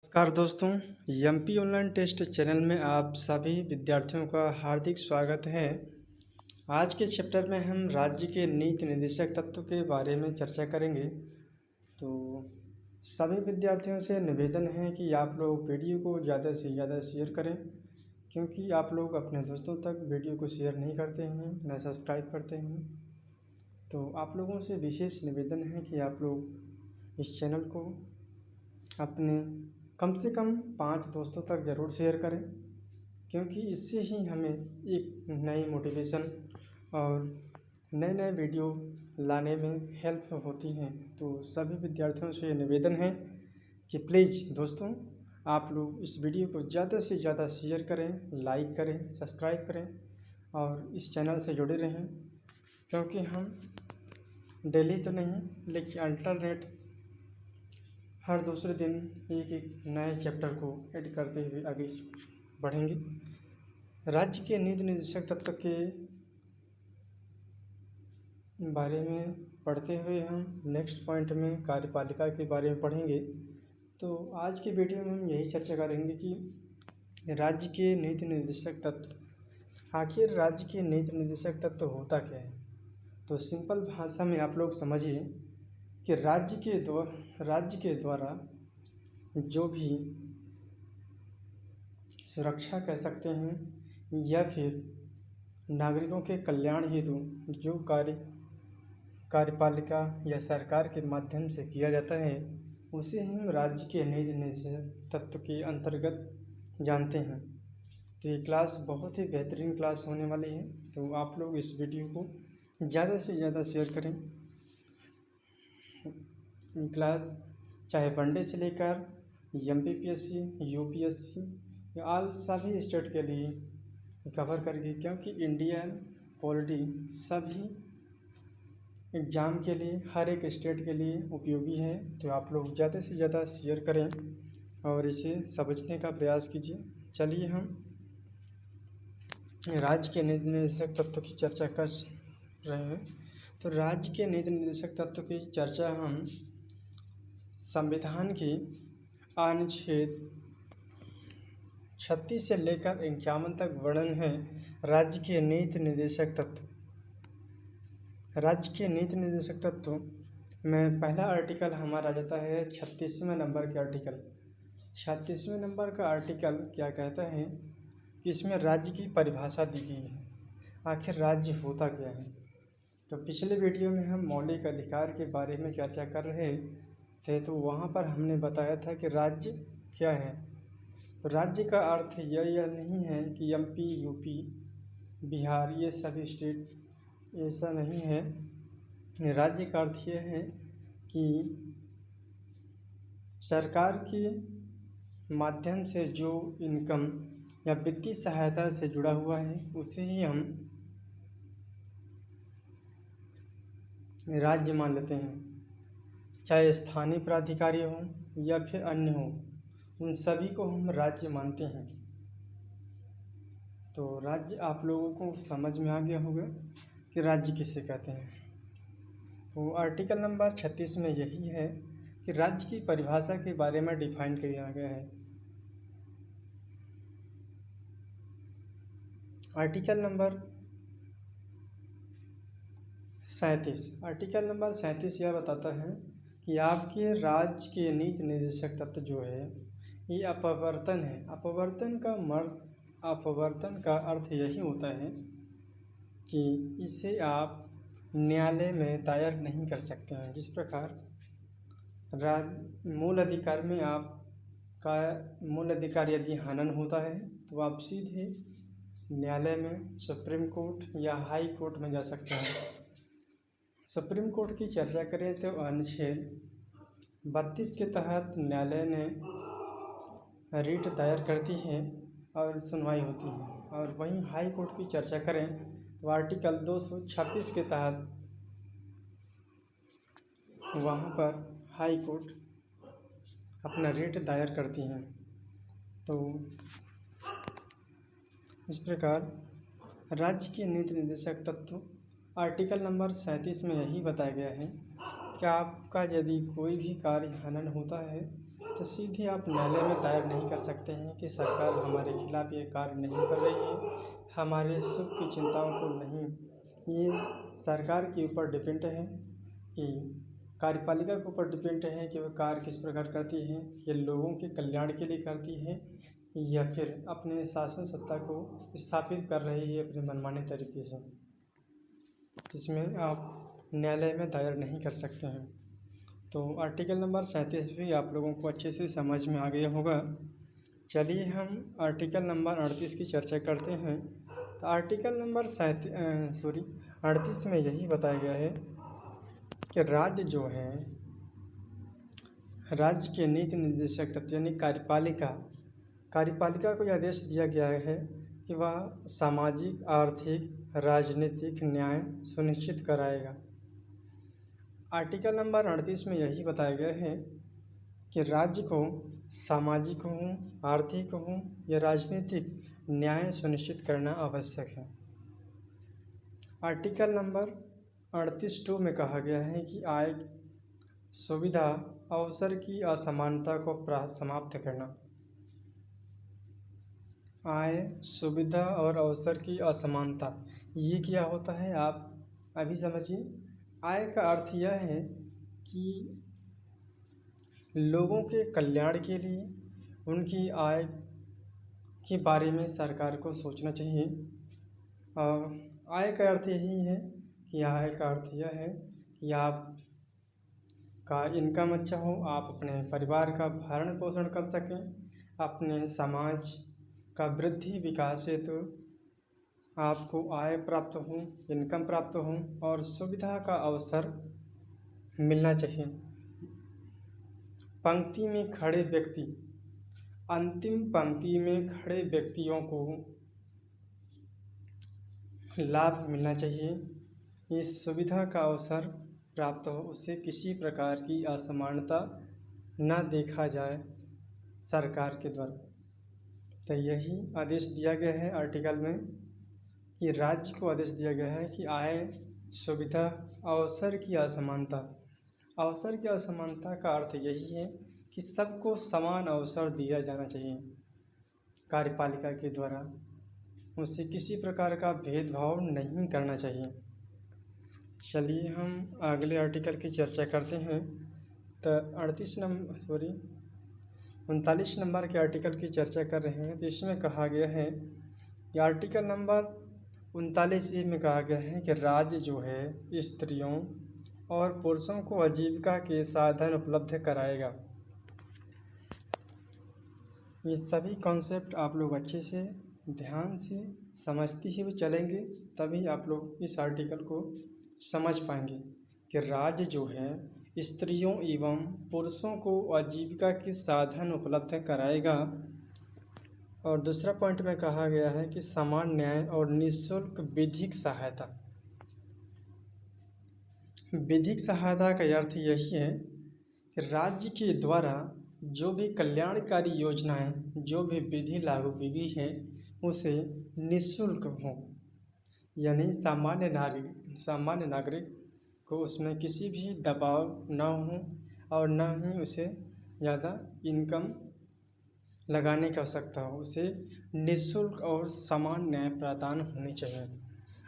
नमस्कार दोस्तों, MP online test channel में आप सभी विद्यार्थियों का हार्दिक स्वागत है। आज के चैप्टर में हम राज्य के नीति निर्देशक तत्व के बारे में चर्चा करेंगे। तो सभी विद्यार्थियों से निवेदन है कि आप लोग वीडियो को ज़्यादा से ज़्यादा शेयर करें, क्योंकि आप लोग अपने दोस्तों तक वीडियो को शेयर नहीं करते हैं, न सब्सक्राइब करते हैं। तो आप लोगों से विशेष निवेदन है कि आप लोग इस चैनल को अपने कम से कम 5 दोस्तों तक ज़रूर शेयर करें, क्योंकि इससे ही हमें एक नई मोटिवेशन और नए नए वीडियो लाने में हेल्प होती है। तो सभी विद्यार्थियों से निवेदन है कि प्लीज़ दोस्तों आप लोग इस वीडियो को ज़्यादा से ज़्यादा शेयर करें, लाइक करें, सब्सक्राइब करें और इस चैनल से जुड़े रहें, क्योंकि हम डेली तो नहीं लेकिन अल्टरनेट हर दूसरे दिन एक एक नए चैप्टर को ऐड करते हुए आगे बढ़ेंगे। राज्य के नीति निर्देशक तत्व के बारे में पढ़ते हुए हम नेक्स्ट पॉइंट में कार्यपालिका के बारे में पढ़ेंगे। तो आज की वीडियो में हम यही चर्चा करेंगे कि राज्य के नीति निर्देशक तत्व, आखिर राज्य के नीति निर्देशक तत्व होता क्या है। तो सिंपल भाषा में आप लोग समझिए कि राज्य के द्वारा जो भी सुरक्षा कह सकते हैं या फिर नागरिकों के कल्याण हेतु जो कार्यपालिका या सरकार के माध्यम से किया जाता है, उसे हम राज्य के नीति निर्देशक तत्व के अंतर्गत जानते हैं। तो ये क्लास बहुत ही बेहतरीन क्लास होने वाली है। तो आप लोग इस वीडियो को ज़्यादा से ज़्यादा शेयर करें। क्लास चाहे वनडे से लेकर एमपीपीएससी, यूपीएससी ऑल सभी स्टेट के लिए कवर करेगी, क्योंकि इंडियन पॉलिटी सभी एग्ज़ाम के लिए हर एक स्टेट के लिए उपयोगी है। तो आप लोग ज़्यादा से ज़्यादा शेयर करें और इसे समझने का प्रयास कीजिए। चलिए हम राज्य के नीति निर्देशक तत्व की चर्चा कर रहे हैं। तो राज्य के नीति निर्देशक तत्व की चर्चा हम संविधान की अनुच्छेद 36 से लेकर 51 तक वर्णन है राज्य के नीति निर्देशक तत्व। राज्य के नीति निर्देशक तत्व में पहला आर्टिकल हमारा जाता है 36वें नंबर के आर्टिकल। 36वें नंबर का आर्टिकल क्या कहता है कि इसमें राज्य की परिभाषा दी गई है। आखिर राज्य होता क्या है। तो पिछले वीडियो में हम मौलिक अधिकार के बारे में चर्चा कर रहे थे, तो वहाँ पर हमने बताया था कि राज्य क्या है। तो राज्य का अर्थ यह नहीं है कि एमपी, यूपी, बिहार ये सभी स्टेट, ऐसा नहीं है। राज्य का अर्थ यह है कि सरकार के माध्यम से जो इनकम या वित्तीय सहायता से जुड़ा हुआ है, उसे ही हम राज्य मान लेते हैं। चाहे स्थानीय प्राधिकारी हो या फिर अन्य हो, उन सभी को हम राज्य मानते हैं। तो राज्य आप लोगों को समझ में आ गया होगा कि राज्य किसे कहते हैं। तो आर्टिकल नंबर 36 में यही है कि राज्य की परिभाषा के बारे में डिफाइन किया गया है। आर्टिकल नंबर 37 यह बताता है कि आपके राज्य के नीति निर्देशक तत्व जो है ये अपवर्तन है। अपवर्तन का अर्थ यही होता है कि इसे आप न्यायालय में दायर नहीं कर सकते हैं। जिस प्रकार मूल अधिकार में आपका मूल अधिकार यदि हनन होता है तो आप सीधे न्यायालय में, सुप्रीम कोर्ट या हाई कोर्ट में जा सकते हैं। सुप्रीम कोर्ट की चर्चा करें तो अनुच्छेद 32 के तहत न्यायालय ने रिट दायर करती है और सुनवाई होती है। और वहीं हाई कोर्ट की चर्चा करें तो आर्टिकल 226 के तहत वहाँ पर हाई कोर्ट अपना रिट दायर करती हैं। तो इस प्रकार राज्य के नीति निर्देशक तत्व आर्टिकल नंबर 37 में यही बताया गया है कि आपका यदि कोई भी कार्य हनन होता है तो सीधे आप न्यायालय में दायर नहीं कर सकते हैं कि सरकार हमारे खिलाफ ये कार्य नहीं कर रही है, हमारे सुख की चिंताओं को नहीं। ये सरकार के ऊपर डिपेंड है कि कार्यपालिका के ऊपर डिपेंड है कि वह कार्य किस प्रकार करती है, ये लोगों के कल्याण के लिए करती है या फिर अपने शासन सत्ता को स्थापित कर रही है अपने मनमाने तरीके से। इसमें आप न्यायालय में दायर नहीं कर सकते हैं। तो आर्टिकल नंबर 37 भी आप लोगों को अच्छे से समझ में आ गया होगा। चलिए हम आर्टिकल नंबर 38 की चर्चा करते हैं। तो आर्टिकल नंबर 38 में यही बताया गया है कि राज्य जो है, राज्य के नीति निर्देशक तत्व यानी कार्यपालिका को यह आदेश दिया गया है कि वह सामाजिक, आर्थिक, राजनीतिक न्याय सुनिश्चित कराएगा। आर्टिकल नंबर 38 में यही बताया गया है कि राज्य को सामाजिक हो, आर्थिक हो या राजनीतिक न्याय सुनिश्चित करना आवश्यक है। आर्टिकल नंबर 38(2) में कहा गया है कि आय, सुविधा, अवसर की असमानता को समाप्त करना। आय, सुविधा और अवसर की असमानता, ये क्या होता है आप अभी समझिए। आय का अर्थ यह है कि लोगों के कल्याण के लिए उनकी आय के बारे में सरकार को सोचना चाहिए। और आय का अर्थ यही है कि आय का अर्थ यह है कि आप का इनकम अच्छा हो, आप अपने परिवार का भरण पोषण कर सकें, अपने समाज का वृद्धि विकास हेतु आपको आय प्राप्त हो, इनकम प्राप्त हो और सुविधा का अवसर मिलना चाहिए। पंक्ति में खड़े व्यक्ति, अंतिम पंक्ति में खड़े व्यक्तियों को लाभ मिलना चाहिए। इस सुविधा का अवसर प्राप्त हो, उससे किसी प्रकार की असमानता न देखा जाए सरकार के द्वारा। तो यही आदेश दिया गया है आर्टिकल में कि राज्य को आदेश दिया गया है कि आय, सुविधा, अवसर की असमानता। अवसर की असमानता का अर्थ यही है कि सबको समान अवसर दिया जाना चाहिए कार्यपालिका के द्वारा, उससे किसी प्रकार का भेदभाव नहीं करना चाहिए। चलिए हम अगले आर्टिकल की चर्चा करते हैं। तो 39 नंबर के आर्टिकल की चर्चा कर रहे हैं। तो इसमें कहा गया है कि आर्टिकल नंबर 39 में कहा गया है कि राज्य जो है स्त्रियों और पुरुषों को आजीविका के साधन उपलब्ध कराएगा। ये सभी कॉन्सेप्ट आप लोग अच्छे से ध्यान से समझते हुए चलेंगे, तभी आप लोग इस आर्टिकल को समझ पाएंगे कि राज्य जो है स्त्रियों एवं पुरुषों को आजीविका के साधन उपलब्ध कराएगा। और दूसरा पॉइंट में कहा गया है कि समान न्याय और निःशुल्क विधिक सहायता। विधिक सहायता का अर्थ यही है कि राज्य के द्वारा जो भी कल्याणकारी योजनाएं, जो भी विधि लागू की गई है उसे निःशुल्क हो, यानी सामान्य नागरिक को उसमें किसी भी दबाव न हो और न ही उसे ज़्यादा इनकम लगाने की आवश्यकता हो, उसे निःशुल्क और समान न्याय प्रदान होनी चाहिए।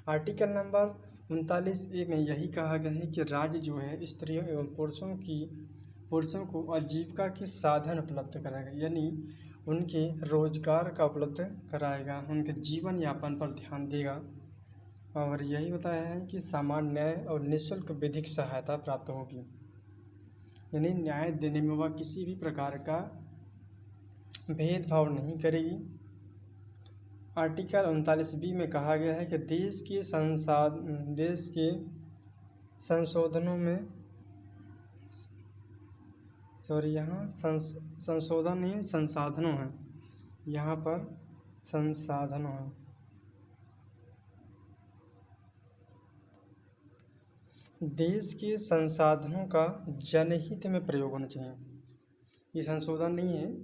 आर्टिकल नंबर 39(a) में यही कहा गया है कि राज्य जो है स्त्रियों एवं पुरुषों को आजीविका के साधन उपलब्ध कराएगा, यानी उनके रोजगार का उपलब्ध कराएगा, उनके जीवन यापन पर ध्यान देगा। और यही बताया है कि समान न्याय और निःशुल्क विधिक सहायता प्राप्त होगी, यानी न्याय देने में वह किसी भी प्रकार का भेदभाव नहीं करेगी। आर्टिकल 39(b) में कहा गया है कि देश के संशोधनों में यहाँ संशोधन नहीं, संसाधनों हैं, यहाँ पर संसाधनों हैं। देश के संसाधनों का जनहित में प्रयोग होना चाहिए। ये संशोधन नहीं है,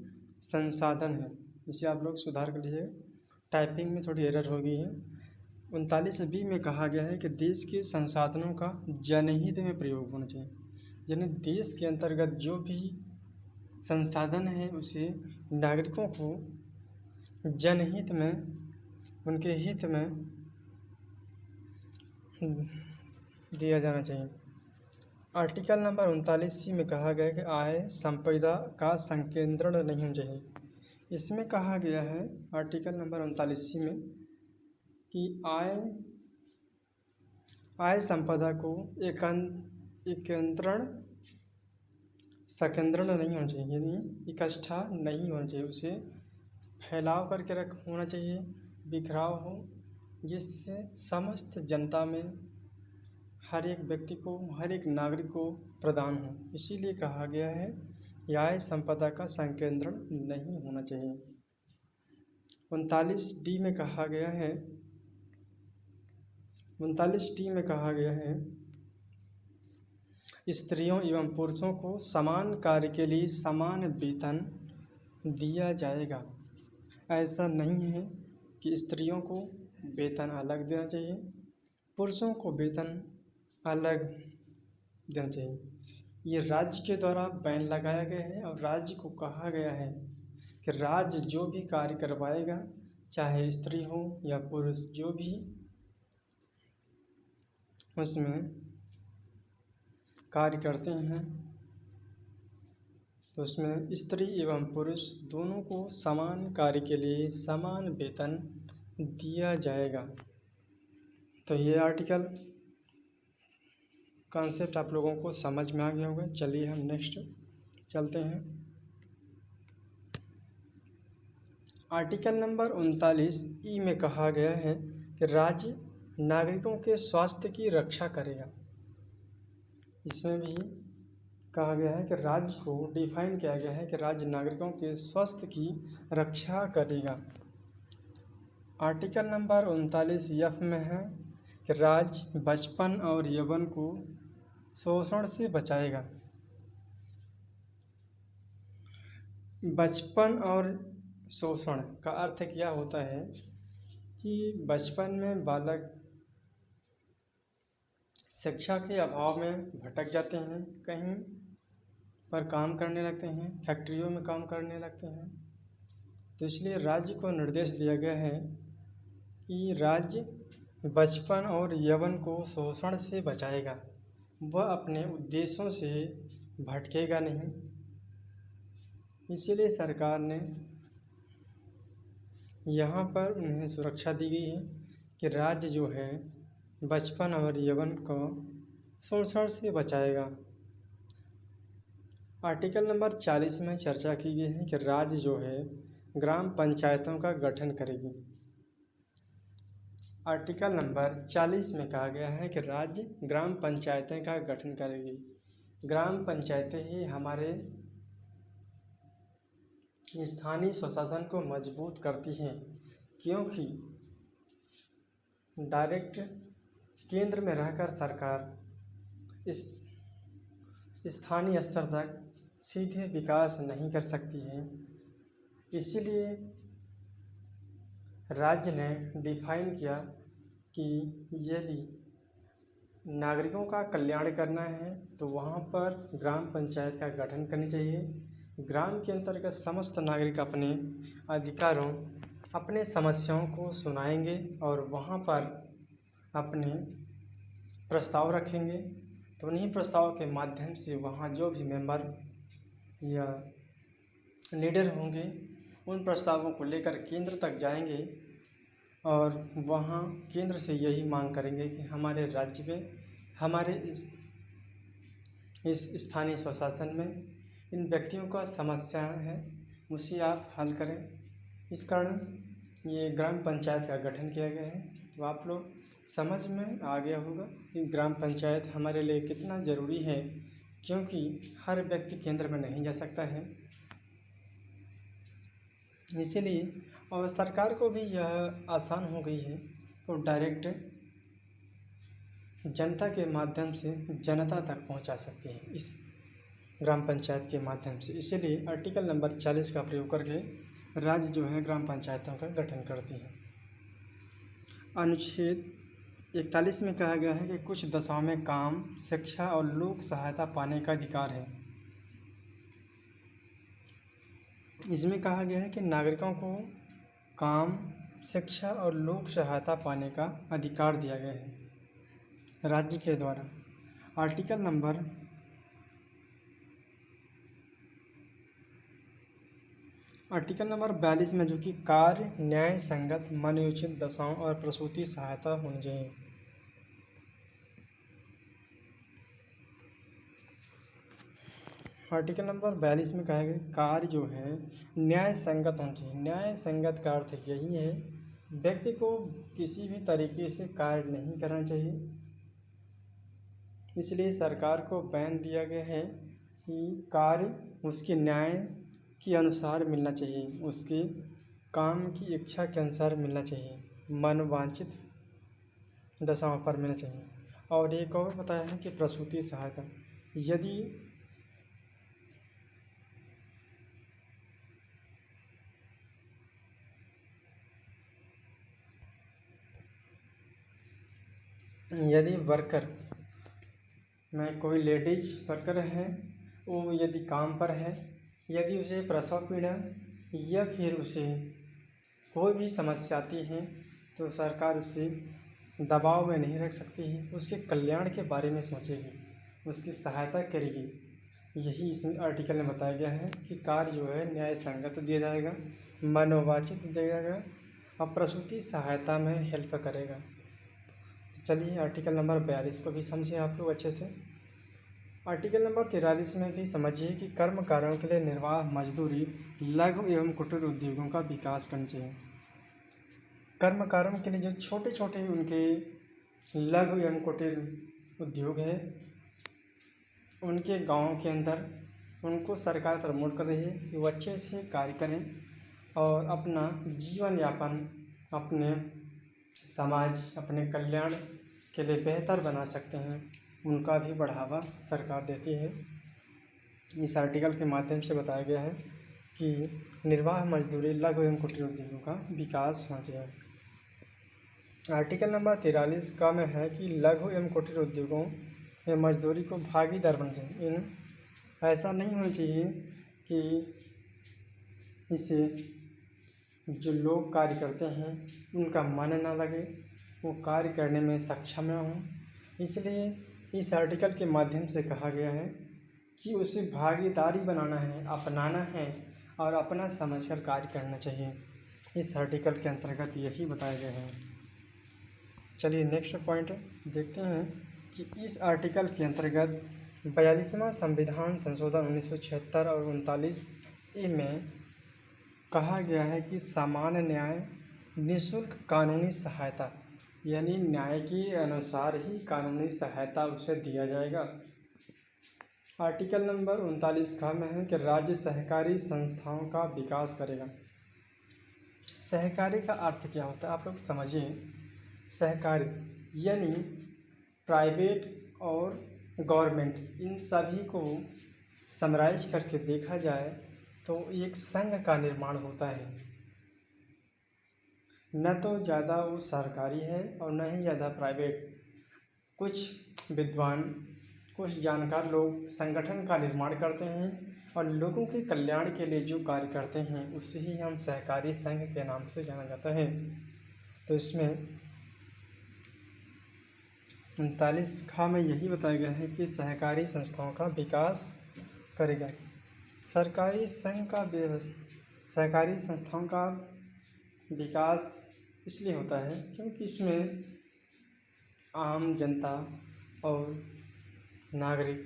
संसाधन है, इसे आप लोग सुधार कर लीजिए, टाइपिंग में थोड़ी एरर हो गई है। 39(b) में कहा गया है कि देश के संसाधनों का जनहित में प्रयोग होना चाहिए, यानी देश के अंतर्गत जो भी संसाधन है उसे नागरिकों को जनहित में, उनके हित में दिया जाना चाहिए। आर्टिकल नंबर 39C में कहा गया है कि आय संपदा का संकेंद्रण नहीं होना चाहिए। इसमें कहा गया है आर्टिकल नंबर 39C में कि आय संपदा को संकेंद्रण नहीं होना चाहिए, यानी इकट्ठा नहीं होना चाहिए, उसे फैलाव करके होना चाहिए, बिखराव हो, जिससे समस्त जनता में हर एक व्यक्ति को, हर एक नागरिक को प्रदान हो। इसीलिए कहा गया है आय संपदा का संकेंद्रण नहीं होना चाहिए। 39D में कहा गया है, 39D में कहा गया है स्त्रियों एवं पुरुषों को समान कार्य के लिए समान वेतन दिया जाएगा। ऐसा नहीं है कि स्त्रियों को वेतन अलग देना चाहिए, पुरुषों को वेतन अलग देना चाहिए। ये राज्य के द्वारा बैन लगाया गया है और राज्य को कहा गया है कि राज्य जो भी कार्य करवाएगा, चाहे स्त्री हो या पुरुष, जो भी उसमें कार्य करते हैं, तो उसमें स्त्री एवं पुरुष दोनों को समान कार्य के लिए समान वेतन दिया जाएगा। तो ये आर्टिकल कॉन्सेप्ट आप लोगों को समझ में आ गया होगा। चलिए हम नेक्स्ट चलते हैं। आर्टिकल नंबर 39E में कहा गया है कि राज्य नागरिकों के स्वास्थ्य की रक्षा करेगा। इसमें भी कहा गया है कि राज्य को डिफाइन किया गया है कि राज्य नागरिकों के स्वास्थ्य की रक्षा करेगा। आर्टिकल नंबर 39F में है कि राज्य बचपन और यौवन को शोषण से बचाएगा। बचपन और शोषण का अर्थ क्या होता है कि बचपन में बालक शिक्षा के अभाव में भटक जाते हैं, कहीं पर काम करने लगते हैं, फैक्ट्रियों में काम करने लगते हैं। तो इसलिए राज्य को निर्देश दिया गया है कि राज्य बचपन और यौवन को शोषण से बचाएगा, वह अपने उद्देश्यों से भटकेगा नहीं। इसीलिए सरकार ने यहाँ पर उन्हें सुरक्षा दी गई है कि राज्य जो है बचपन और यौवन को शोषण से बचाएगा। आर्टिकल नंबर 40 में चर्चा की गई है कि राज्य जो है ग्राम पंचायतों का गठन करेगी। आर्टिकल नंबर 40 में कहा गया है कि राज्य ग्राम पंचायतें का गठन करेगी। ग्राम पंचायतें ही हमारे स्थानीय स्वशासन को मजबूत करती हैं, क्योंकि डायरेक्ट केंद्र में रहकर सरकार इस स्थानीय स्तर तक सीधे विकास नहीं कर सकती है। इसीलिए राज्य ने डिफाइन किया कि यदि नागरिकों का कल्याण करना है तो वहाँ पर ग्राम पंचायत का गठन करनी चाहिए। ग्राम के अंतर्गत समस्त नागरिक अपने अधिकारों, अपने समस्याओं को सुनाएंगे और वहाँ पर अपने प्रस्ताव रखेंगे। तो उन्हीं प्रस्ताव के माध्यम से वहाँ जो भी मेंबर या लीडर होंगे उन प्रस्तावों को लेकर केंद्र तक जाएंगे और वहाँ केंद्र से यही मांग करेंगे कि हमारे राज्य में, हमारे इस स्थानीय स्वशासन में इन व्यक्तियों का समस्या है, उसे आप हल करें। इस कारण ये ग्राम पंचायत का गठन किया गया है। तो आप लोग समझ में आ गया होगा कि ग्राम पंचायत हमारे लिए कितना ज़रूरी है, क्योंकि हर व्यक्ति केंद्र में नहीं जा सकता है। इसीलिए और सरकार को भी यह आसान हो गई है तो डायरेक्ट जनता के माध्यम से जनता तक पहुंचा सकती है इस ग्राम पंचायत के माध्यम से। इसीलिए आर्टिकल नंबर 40 का प्रयोग करके राज्य जो है ग्राम पंचायतों का गठन करती है। अनुच्छेद 41 में कहा गया है कि कुछ दशाओं में काम, शिक्षा और लोक सहायता पाने का अधिकार है। इसमें कहा गया है कि नागरिकों को काम, शिक्षा और लोक सहायता पाने का अधिकार दिया गया है राज्य के द्वारा। आर्टिकल नंबर 42 में जो कि कार्य न्याय संगत मनोचित दशाओं और प्रसूति सहायता होनी चाहिए। आर्टिकल नंबर 42 में कहा गया कार्य जो है न्याय संगत होना चाहिए। न्याय संगत का अर्थ यही है व्यक्ति को किसी भी तरीके से कार्य नहीं करना चाहिए। इसलिए सरकार को बैन दिया गया है कि कार्य उसके न्याय के अनुसार मिलना चाहिए, उसके काम की इच्छा के अनुसार मिलना चाहिए, मनोवांछित दशाओं पर मिलना चाहिए। और एक और बताया है कि प्रसूति सहायता, यदि वर्कर में कोई लेडीज वर्कर है, वो यदि काम पर है, यदि उसे प्रसव पीड़ा या फिर उसे कोई भी समस्या आती है तो सरकार उसे दबाव में नहीं रख सकती है, उसके कल्याण के बारे में सोचेगी, उसकी सहायता करेगी। यही इस आर्टिकल में बताया गया है कि कार्य जो है न्याय संगत दिया जाएगा, मनोवांछित दिया जाएगा और प्रसूति सहायता में हेल्प करेगा। चलिए आर्टिकल नंबर 42 को भी समझिए आप लोग अच्छे से। आर्टिकल नंबर 43 में भी समझिए कि कर्म कार्यों के लिए निर्वाह मजदूरी लघु एवं कुटीर उद्योगों का विकास करना चाहिए। कर्म कार्यों के लिए जो छोटे छोटे उनके लघु एवं कुटीर उद्योग है, उनके गाँव के अंदर उनको सरकार प्रमोट कर रही है कि वो अच्छे से कार्य करें और अपना जीवन यापन अपने समाज, अपने कल्याण के लिए बेहतर बना सकते हैं, उनका भी बढ़ावा सरकार देती है। इस आर्टिकल के माध्यम से बताया गया है कि निर्वाह मजदूरी लघु एवं कुटीर उद्योगों का विकास होना चाहिए। आर्टिकल नंबर 43 का में है कि लघु एवं कुटीर उद्योगों में मजदूरी को भागीदार बनना चाहिए। ऐसा नहीं होना चाहिए कि इसे जो लोग कार्य करते हैं उनका मन ना लगे, वो कार्य करने में सक्षम न हों। इसलिए इस आर्टिकल के माध्यम से कहा गया है कि उसे भागीदारी बनाना है, अपनाना है और अपना समझकर कार्य करना चाहिए। इस आर्टिकल के अंतर्गत यही बताया गया है। चलिए नेक्स्ट पॉइंट देखते हैं कि इस आर्टिकल के अंतर्गत 42वां संविधान संशोधन 1976 और 39A में कहा गया है कि सामान्य न्याय, निःशुल्क कानूनी सहायता, यानी न्याय के अनुसार ही कानूनी सहायता उसे दिया जाएगा। आर्टिकल नंबर 39 का में है कि राज्य सहकारी संस्थाओं का विकास करेगा। सहकारी का अर्थ क्या होता है आप लोग समझिए। सहकारी यानी प्राइवेट और गवर्नमेंट, इन सभी को समराइज करके देखा जाए तो एक संघ का निर्माण होता है। न तो ज़्यादा वो सरकारी है और न ही ज़्यादा प्राइवेट। कुछ विद्वान, कुछ जानकार लोग संगठन का निर्माण करते हैं और लोगों के कल्याण के लिए जो कार्य करते हैं उसे ही हम सहकारी संघ के नाम से जाना जाता है। तो इसमें 39 खा में यही बताया गया है कि सहकारी संस्थाओं का विकास करेगा। सरकारी संघ का सहकारी संस्थाओं का विकास इसलिए होता है क्योंकि इसमें आम जनता और नागरिक,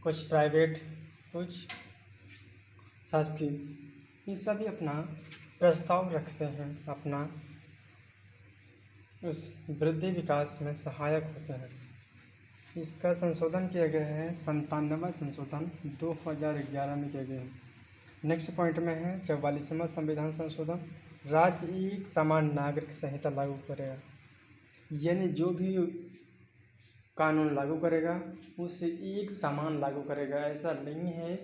कुछ प्राइवेट, कुछ शासकीय, ये सभी अपना प्रस्ताव रखते हैं, अपना उस वृद्धि विकास में सहायक होते हैं। इसका संशोधन किया गया है 97वां संशोधन 2011 में किया गया है। नेक्स्ट पॉइंट में है 44वां संविधान संशोधन, राज्य एक समान नागरिक संहिता लागू करेगा। यानी जो भी कानून लागू करेगा उसे एक समान लागू करेगा। ऐसा नहीं है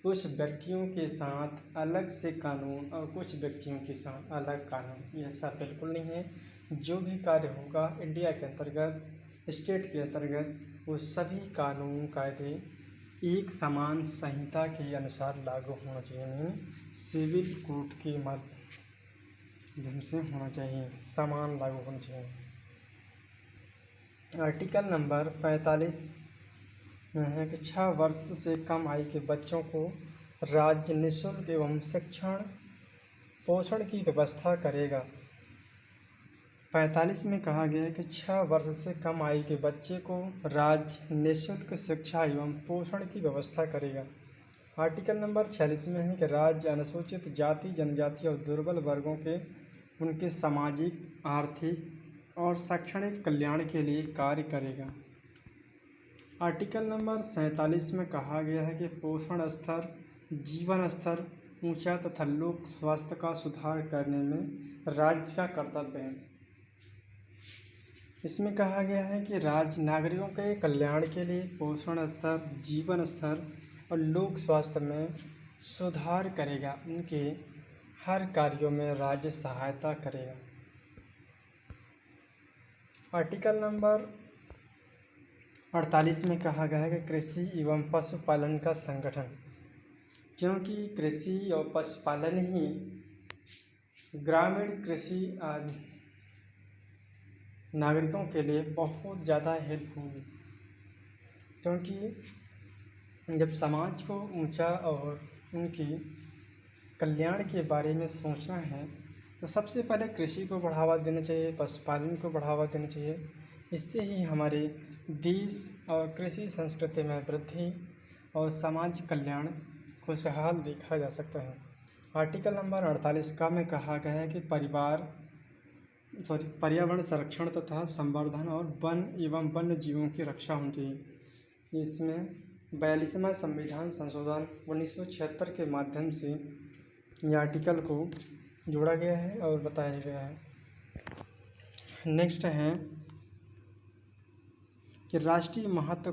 कुछ व्यक्तियों के साथ अलग से कानून और कुछ व्यक्तियों के साथ अलग कानून, ऐसा बिल्कुल नहीं है। जो भी कार्य होगा इंडिया के अंतर्गत, स्टेट के अंतर्गत, वो सभी कानून कायदे एक समान संहिता के अनुसार लागू होना चाहिए, यानी सिविल कोड के माध्यम से होना चाहिए, समान लागू होना चाहिए। आर्टिकल नंबर 45 में है कि 6 वर्ष से कम आयु के बच्चों को राज्य निःशुल्क एवं शिक्षण पोषण की व्यवस्था करेगा। 45 में कहा गया है कि 6 वर्ष से कम आयु के बच्चे को राज्य निःशुल्क शिक्षा एवं पोषण की व्यवस्था करेगा। आर्टिकल नंबर 46 में है कि राज्य अनुसूचित जाति जनजाति और दुर्बल वर्गों के उनके सामाजिक, आर्थिक और शैक्षणिक कल्याण के लिए कार्य करेगा। आर्टिकल नंबर 47 में कहा गया है कि पोषण स्तर, जीवन स्तर ऊंचा तथा लोक स्वास्थ्य का सुधार करने में राज्य का कर्तव्य है। इसमें कहा गया है कि राज्य नागरिकों के कल्याण के लिए पोषण स्तर, जीवन स्तर और लोक स्वास्थ्य में सुधार करेगा। उनके हर कार्यों में राज्य सहायता करेगा। आर्टिकल नंबर 48 में कहा गया है कि कृषि एवं पशुपालन का संगठन, क्योंकि कृषि और पशुपालन ही ग्रामीण कृषि आदि नागरिकों के लिए बहुत ज़्यादा हेल्पफुल है। क्योंकि जब समाज को ऊंचा और उनकी कल्याण के बारे में सोचना है तो सबसे पहले कृषि को बढ़ावा देना चाहिए, पशुपालन को बढ़ावा देना चाहिए। इससे ही हमारे देश और कृषि संस्कृति में वृद्धि और समाज कल्याण खुशहाल देखा जा सकता है। आर्टिकल नंबर 48 का में कहा गया है कि पर्यावरण संरक्षण तथा संवर्धन और वन एवं वन्य जीवों की रक्षा होनी चाहिए। इसमें 42वां संविधान संशोधन 1976 के माध्यम से यह आर्टिकल को जोड़ा गया है और बताया गया है। नेक्स्ट है कि राष्ट्रीय महत्व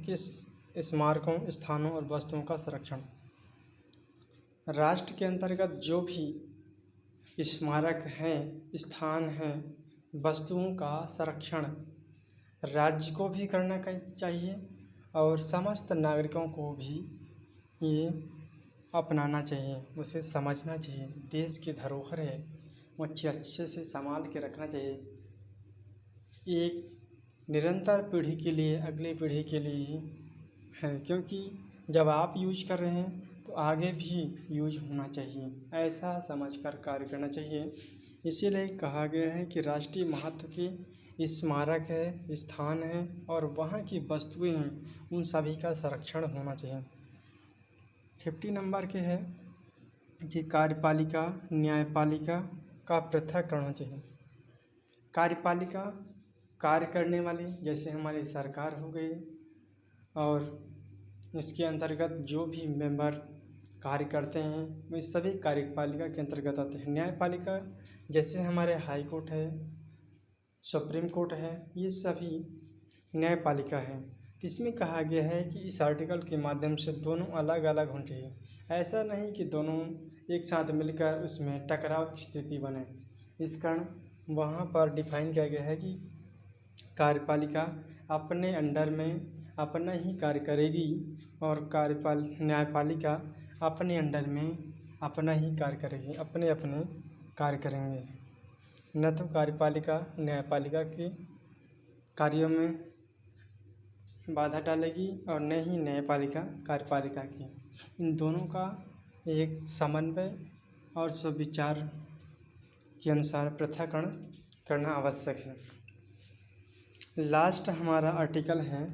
के स्मारकों, स्थानों और वस्तुओं का संरक्षण। राष्ट्र के अंतर्गत जो भी स्मारक हैं, स्थान हैं, वस्तुओं का संरक्षण राज्य को भी करना चाहिए और समस्त नागरिकों को भी ये अपनाना चाहिए, उसे समझना चाहिए। देश की धरोहर है, वो अच्छे से संभाल के रखना चाहिए। एक निरंतर पीढ़ी के लिए, अगली पीढ़ी के लिए है, क्योंकि जब आप यूज कर रहे हैं तो आगे भी यूज होना चाहिए, ऐसा समझकर कार्य करना चाहिए। इसीलिए कहा गया है कि राष्ट्रीय महत्व के स्मारक है, स्थान है और वहाँ की वस्तुएं हैं, उन सभी का संरक्षण होना चाहिए। 50 नंबर के है कि कार्यपालिका न्यायपालिका का पृथक्करण होना चाहिए। कार्यपालिका कार्य करने वाली, जैसे हमारी सरकार हो गई, और इसके अंतर्गत जो भी मेंबर कार्य करते हैं वे सभी कार्यपालिका के अंतर्गत आते हैं। न्यायपालिका जैसे हमारे हाई कोर्ट है, सुप्रीम कोर्ट है, ये सभी न्यायपालिका है। इसमें कहा गया है कि इस आर्टिकल के माध्यम से दोनों अलग अलग होने चाहिए। ऐसा नहीं कि दोनों एक साथ मिलकर उसमें टकराव की स्थिति बने। इस कारण वहाँ पर डिफाइन किया गया है कि कार्यपालिका अपने अंडर में अपना ही कार्य करेगी और न्यायपालिका अपने अंडर में अपना ही कार्य करेगी, अपने अपने कार्य करेंगे। न तो कार्यपालिका न्यायपालिका के कार्यों में बाधा डालेगी और न ही न्यायपालिका कार्यपालिका की। इन दोनों का एक समन्वय और सुविचार के अनुसार पृथक्करण करना आवश्यक है। लास्ट हमारा आर्टिकल है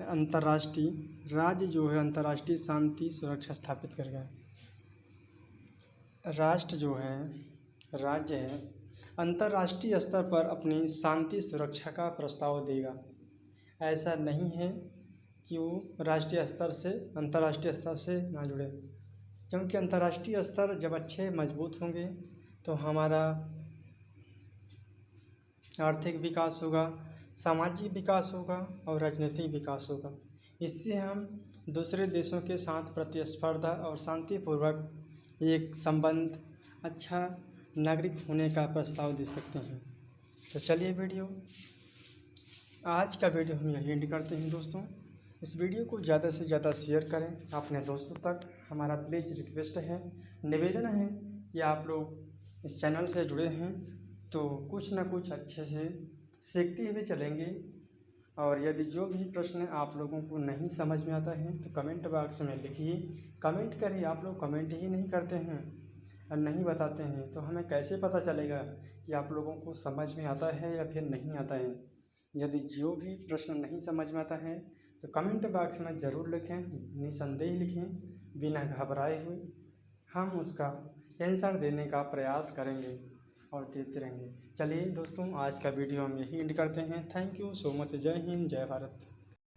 अंतर्राष्ट्रीय। राज्य जो है अंतर्राष्ट्रीय शांति सुरक्षा स्थापित करेगा। राष्ट्र जो है, राज्य है, अंतर्राष्ट्रीय स्तर पर अपनी शांति सुरक्षा का प्रस्ताव देगा। ऐसा नहीं है कि वो राष्ट्रीय स्तर से अंतर्राष्ट्रीय स्तर से ना जुड़े, क्योंकि अंतर्राष्ट्रीय स्तर जब अच्छे मजबूत होंगे तो हमारा आर्थिक विकास होगा, सामाजिक विकास होगा और राजनीतिक विकास होगा। इससे हम दूसरे देशों के साथ प्रतिस्पर्धा और शांतिपूर्वक एक संबंध, अच्छा नागरिक होने का प्रस्ताव दे सकते हैं। तो चलिए आज का वीडियो हम यहीं एंड करते हैं दोस्तों। इस वीडियो को ज़्यादा से ज़्यादा शेयर करें अपने दोस्तों तक। हमारा प्लीज़ रिक्वेस्ट है, निवेदन है कि आप लोग इस चैनल से जुड़े हैं तो कुछ ना कुछ अच्छे से सीखते हुए चलेंगे। और यदि जो भी प्रश्न आप लोगों को नहीं समझ में आता है तो कमेंट बॉक्स में लिखिए, कमेंट करिए। आप लोग कमेंट ही नहीं करते हैं और नहीं बताते हैं तो हमें कैसे पता चलेगा कि आप लोगों को समझ में आता है या फिर नहीं आता है। यदि जो भी प्रश्न नहीं समझ में आता है तो कमेंट बॉक्स में ज़रूर लिखें, निसंदेह लिखें, बिना घबराए हुए। हम उसका आंसर देने का प्रयास करेंगे और देते रहेंगे। चलिए दोस्तों, आज का वीडियो हम यही एंड करते हैं। Thank you so much. जय हिंद, जय भारत।